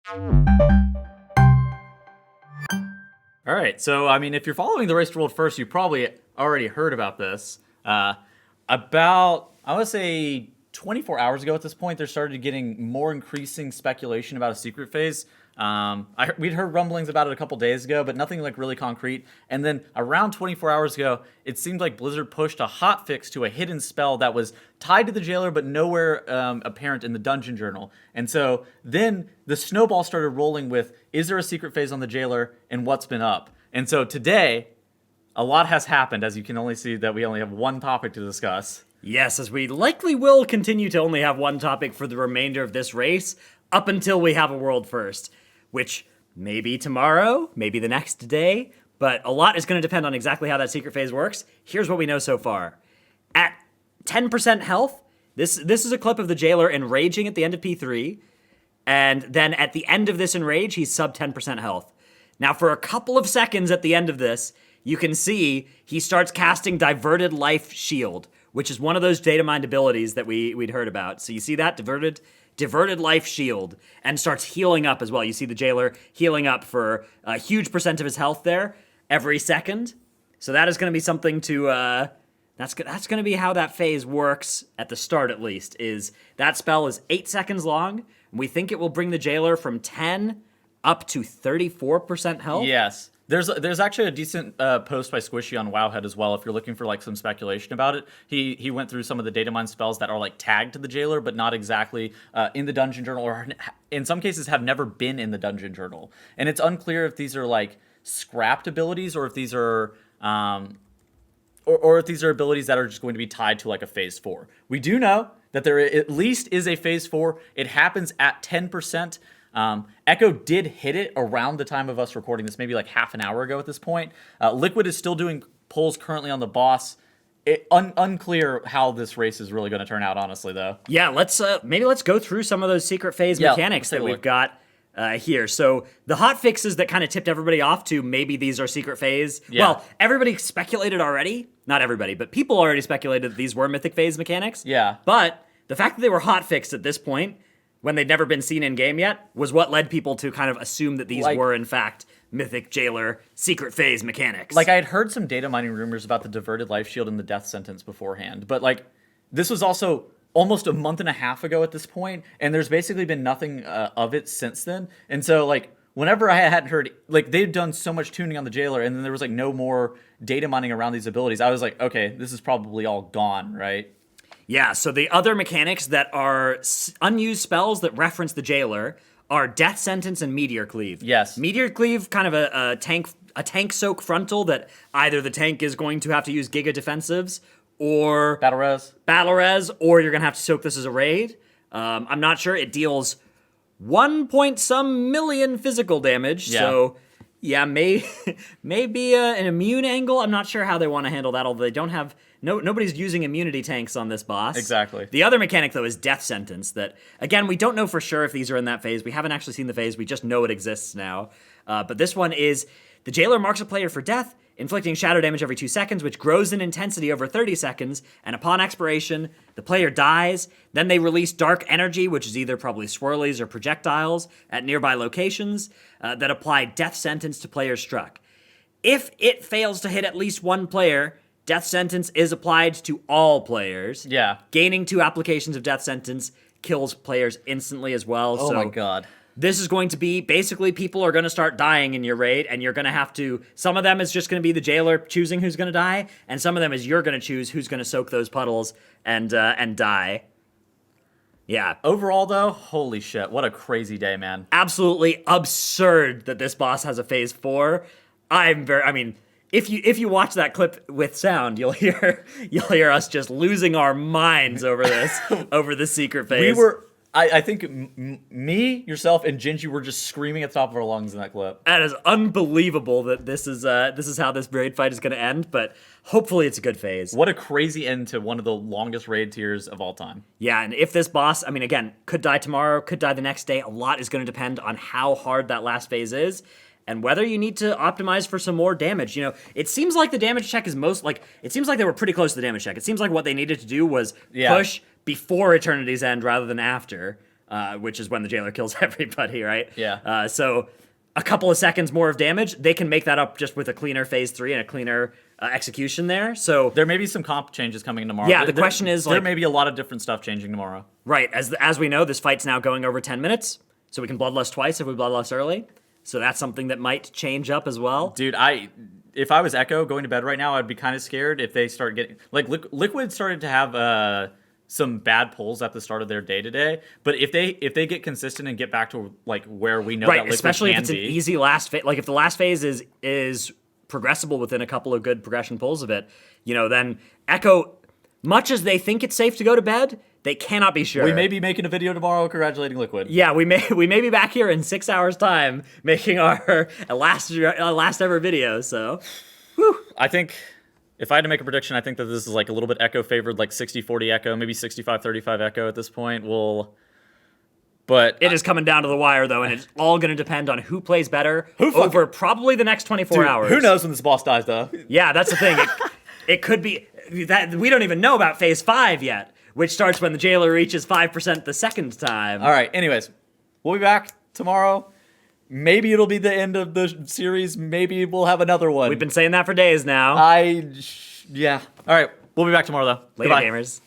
All right, so I mean, if you're following the Race to World first, you probably already heard about this. About, I would say, 24 hours ago at this point, there started getting more increasing speculation about a secret phase. We'd heard rumblings about it a couple days ago, but nothing like really concrete. And then around 24 hours ago, it seemed like Blizzard pushed a hotfix to a hidden spell that was tied to the jailer, but nowhere apparent in the dungeon journal. And so then the snowball started rolling with, is there a secret phase on the jailer, and what's been up? And so today, a lot has happened, as you can only see that we only have one topic to discuss. Yes, as we likely will continue to only have one topic for the remainder of this race, up until we have a world first, which may be tomorrow, maybe the next day, but a lot is going to depend on exactly how that secret phase works. Here's what we know so far. At 10% health, this is a clip of the jailer enraging at the end of P3, and then at the end of this enrage, he's sub 10% health. Now, for a couple of seconds at the end of this, you can see he starts casting Diverted Life Shield, which is one of those data mined abilities that we'd heard about. So you see that, Diverted Life Shield, and starts healing up as well. You see the jailer healing up for a huge percent of his health there every second. So that is going to be something to, that's going to be how that phase works at the start at least, is that spell is 8 seconds long, and we think it will bring the jailer from 10 up to 34% health. Yes. There's actually a decent post by Squishy on Wowhead as well. If you're looking for like some speculation about it, he went through some of the data mine spells that are like tagged to the jailer, but not exactly in the dungeon journal, or in some cases have never been in the dungeon journal. And it's unclear if these are like scrapped abilities or if these are or if these are abilities that are just going to be tied to like a phase 4. We do know that there at least is a phase 4. It happens at 10%. Echo did hit it around the time of us recording this, maybe like half an hour ago at this point. Liquid is still doing pulls currently on the boss. Unclear how this race is really going to turn out, honestly, though. Yeah, let's go through some of those secret phase mechanics that we've got here. So the hot fixes that kind of tipped everybody off to maybe these are secret phase. Yeah. Well, everybody speculated already. Not everybody, but people already speculated that these were mythic phase mechanics. Yeah. But the fact that they were hot fixed at this point, when they'd never been seen in game yet, was what led people to kind of assume that these were in fact mythic jailer secret phase mechanics. Like I had heard some data mining rumors about the diverted life shield and the death sentence beforehand, but like this was also almost a month and a half ago at this point, and there's basically been nothing of it since then. And so like whenever I hadn't heard, like they'd done so much tuning on the jailer, and then there was like no more data mining around these abilities, I was like, okay, this is probably all gone, right? Yeah, so the other mechanics that are unused spells that reference the jailer are Death Sentence and Meteor Cleave. Yes. Meteor Cleave, kind of a tank soak frontal that either the tank is going to have to use Giga Defensives or Battle Res, or you're going to have to soak this as a raid. I'm not sure. It deals 1 point some million physical damage, so yeah, maybe an immune angle. I'm not sure how they want to handle that, although they don't have... Nobody's using immunity tanks on this boss. Exactly. The other mechanic, though, is Death Sentence. That, again, we don't know for sure if these are in that phase. We haven't actually seen the phase. We just know it exists now. But this one is, the jailer marks a player for death, inflicting shadow damage every 2 seconds, which grows in intensity over 30 seconds, and upon expiration, the player dies. Then they release dark energy, which is either probably swirlies or projectiles, at nearby locations that apply Death Sentence to players struck. If it fails to hit at least one player, Death Sentence is applied to all players. Yeah. Gaining 2 applications of Death Sentence kills players instantly as well. Oh my god. This is going to be, basically people are going to start dying in your raid, and you're going to have to, some of them is just going to be the jailer choosing who's going to die, and some of them is you're going to choose who's going to soak those puddles and die. Yeah. Overall, though, holy shit, what a crazy day, man. Absolutely absurd that this boss has a phase 4. If you watch that clip with sound, you'll hear us just losing our minds over this, over the secret phase. I think me, yourself, and Gingy were just screaming at the top of our lungs in that clip. That is unbelievable that this is how this raid fight is going to end, but hopefully it's a good phase. What a crazy end to one of the longest raid tiers of all time. Yeah, and if this boss, again, could die tomorrow, could die the next day, a lot is going to depend on how hard that last phase is. And whether you need to optimize for some more damage. It seems like the damage check is it seems like they were pretty close to the damage check. It seems like what they needed to do was push before Eternity's End rather than after. which is when the jailer kills everybody, right? Yeah. So a couple of seconds more of damage, they can make that up just with a cleaner phase 3 and a cleaner execution there. So There may be some comp changes coming tomorrow. Yeah, the question is, there like- may be a lot of different stuff changing tomorrow. right, as we know, this fight's now going over 10 minutes, so we can bloodlust twice if we bloodlust early. So that's something that might change up as well. Dude, if I was Echo going to bed right now, I'd be kind of scared if they start getting like Liquid started to have some bad pulls at the start of their day today. But if they get consistent and get back to like where we know that Right, Liquid especially if can it's an be, easy last phase. Like if the last phase is progressible within a couple of good progression pulls of it, then Echo, much as they think it's safe to go to bed, they cannot be sure. we may be making a video tomorrow congratulating Liquid. Yeah, we may be back here in 6 hours' time making our last ever video. So I think if I had to make a prediction, I think that this is like a little bit Echo favored, like 60-40 Echo, maybe 65-35 Echo at this point. But it is coming down to the wire, though, and it's all going to depend on who plays better over probably the next 24 dude, hours. who knows when this boss dies, though? Yeah, that's the thing. It could be that we don't even know about phase 5 yet, which starts when the jailer reaches 5% the second time. All right. Anyways, we'll be back tomorrow. Maybe it'll be the end of the series. Maybe we'll have another one. We've been saying that for days now. Yeah. All right. We'll be back tomorrow, though. Later, Goodbye. gamers.